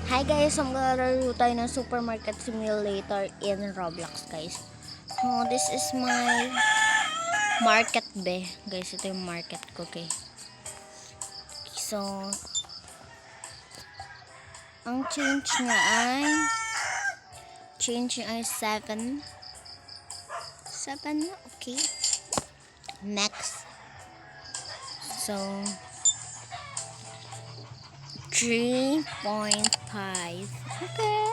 Hi guys, maglalaro tayo ng Supermarket Simulator in Roblox guys. So, this is my market be. Guys, ito yung market ko, okay. So, ang change niya ay 7. 7, okay. Next. So, 3.5. Okay.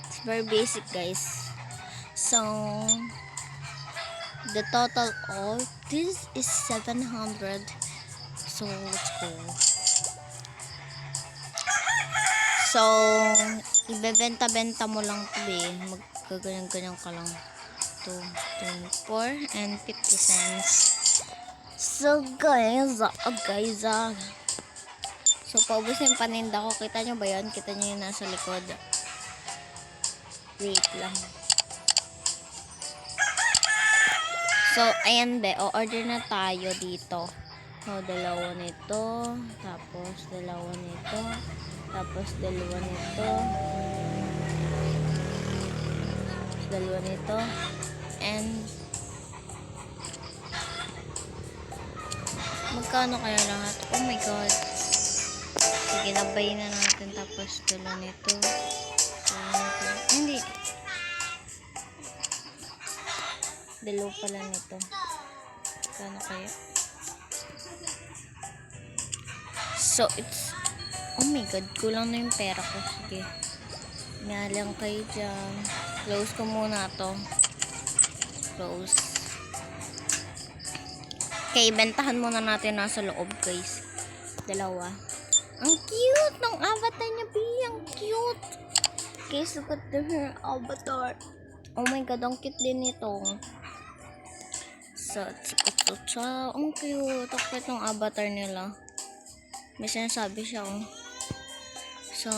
It's very basic guys. So, the total of this is 700. So, let's go. So, ibebenta-benta mo lang ito eh. Magkaganyan-ganyan ka lang. 2, 3, 4, and 50 cents. So, guys. So, paubos yung paninda ko. Kita nyo ba yun? Kita nyo yung nasa likod. Wait lang. So, ayan be. O-order na tayo dito. So, dalawa nito. Tapos, dalawa nito. Tapos, dalawa nito. Dalawa nito. And, magkano kaya lahat? Oh my god. Sige, nabayin na natin. Tapos, dalawa nito. Dalawa nito. Hindi. Dalawa pala nito. Magkano kaya? So, it's... Oh my god, kulang na yung pera ko. Sige. Nga lang kayo dyan. Close ko muna to. Close. Okay, bentahan muna natin nasa loob, guys. Dalawa. Ang cute ng avatar niya, B. Ang cute. Guys, look at her avatar. Oh my god, ang cute din nito. So, ang cute. Ang cute ng avatar nila. May sinasabi siya, oh. So,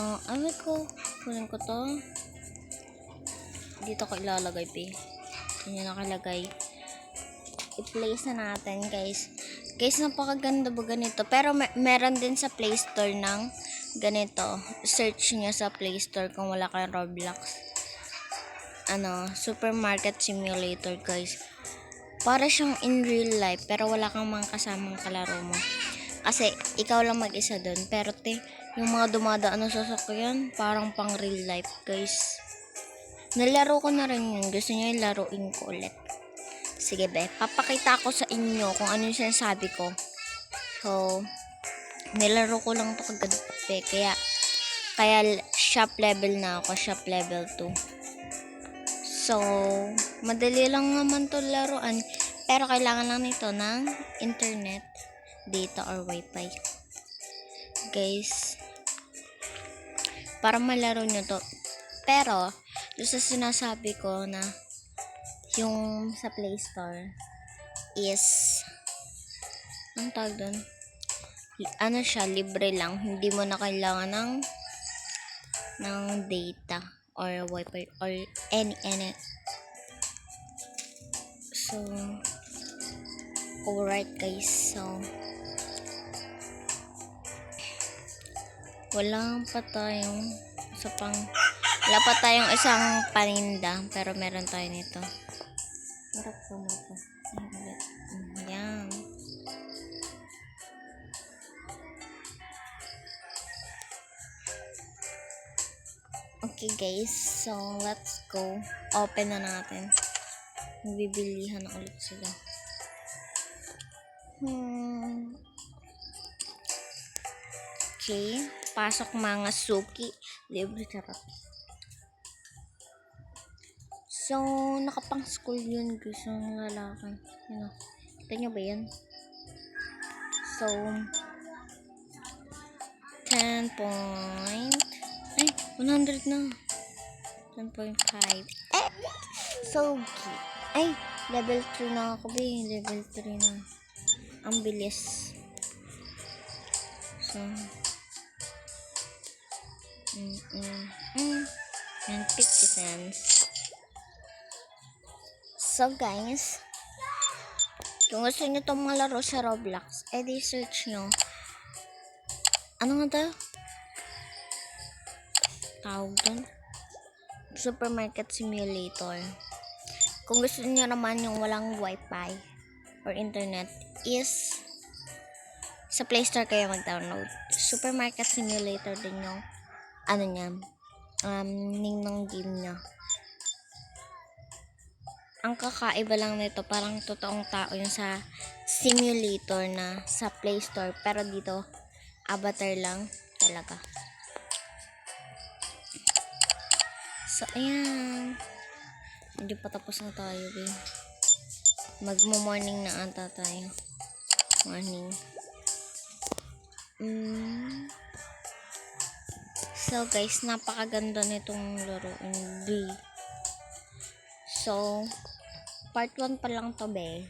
kunin ko to. Dito ko ilalagay, P. Yan nakalagay. I-place na natin, guys. Guys, napakaganda ba ganito? Pero meron din sa Play Store ng ganito. Search nyo sa Play Store kung wala kayong Roblox. Supermarket Simulator, guys. Para siyang in real life, pero wala kang mga kasamang kalaro mo. Kasi, ikaw lang mag-isa dun. Pero, yung mga dumadaan na sasakyan, parang pang real life, guys. Nalaro ko na rin yun. Gusto nyo yung laruin ko ulit. Sige, be. Papakita ko sa inyo kung ano yung sinasabi ko. So, nilaro ko lang ito kagabi. Kaya shop level na ako. Shop level 2. So, madali lang naman to laruan. Pero kailangan lang nito ng internet, data, or wifi. Guys, para malaro nyo to. Pero, doon sa sinasabi ko na yung sa Play Store is ang tawag doon? Siya, libre lang. Hindi mo na kailangan ng data or wifi or any. So, alright guys. So, wala pa tayong isang paninda, pero meron tayo nito. Harap ko mo ito. Yan. Okay guys, so let's go. Open na natin. Magbibilihan na ulit sila. Okay, pasok mga suki. Libre charot. So, nakapang school yun guys, yung lalaki. Kita nyo ba yan? So, 100 na. 10.5. So, level 3 na ako, level 3 na. Ang bilis. So, and 50 cents. So, guys, kung gusto nyo itong mga laro sa Roblox, edi search nyo. Ano nga tayo? tawag dun? Supermarket Simulator. Kung gusto niyo naman yung walang wifi or internet is sa Play Store kayo mag-download. Supermarket Simulator din yung ano niya, name ng game niya. Ang kakaiba lang nito, parang totoong tao yung sa simulator na sa Play Store. Pero dito, avatar lang talaga. So, ayan. Medyo patapos na tayo, babe. Magmo-morning na ata tayo. Morning. So, guys, napakaganda nitong laruin, B. So, part 1 pa lang to, be.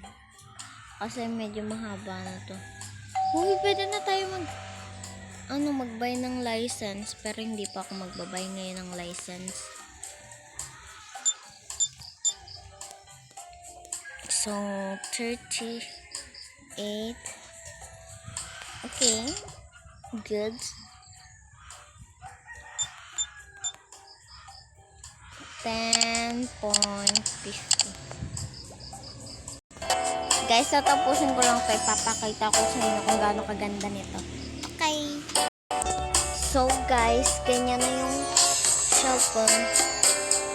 Kasi medyo mahaba na to. Uy, pwede na tayo mag-buy ng license. Pero hindi pa ako magbabay ngayon ng license. So, 38. Okay. Good. $10.50. Guys, tatapusin ko lang ito. Ipapakita ko sa inyo kung gaano kaganda nito. Okay. So, guys, ganyan na yung cellphone.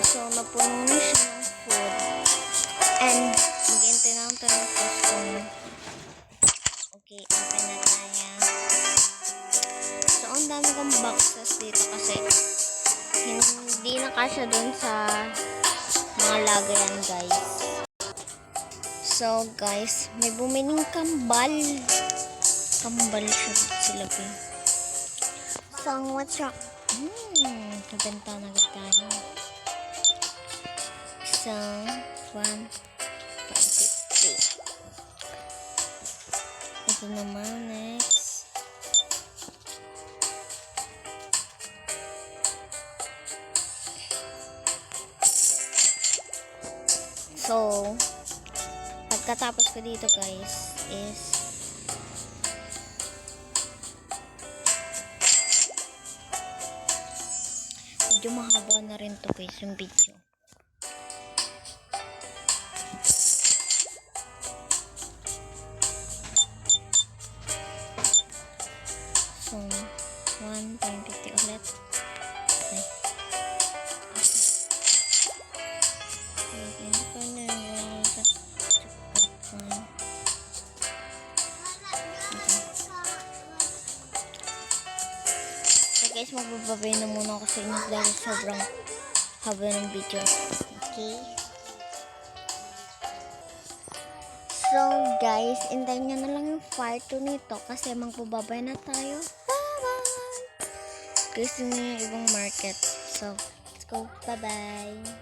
So, napuno na siya ng food. And, mag-enter na ito ng customer. Okay, open na tayo. So, ang dami kong boxes dito kasi hindi na kasya dun sa mga lagayan, guys. So, guys, may bumiling kambal. Kambal siya sila, po. So, what's up? Nabenta na agad tayo. So, 1.50. Ito naman, next. So, pagkatapos ko dito, guys, is medyo mahaba na rin to, guys, yung video. So, 1.50 ulit. Okay. Guys, magbababay na muna ako sa inyo dahil sobrang haba ng video. Okay? So, guys, intayin nyo na lang yung part 2 nito kasi magbababay na tayo. Bye-bye! Guys, yun yung ibang market. So, let's go. Bye-bye!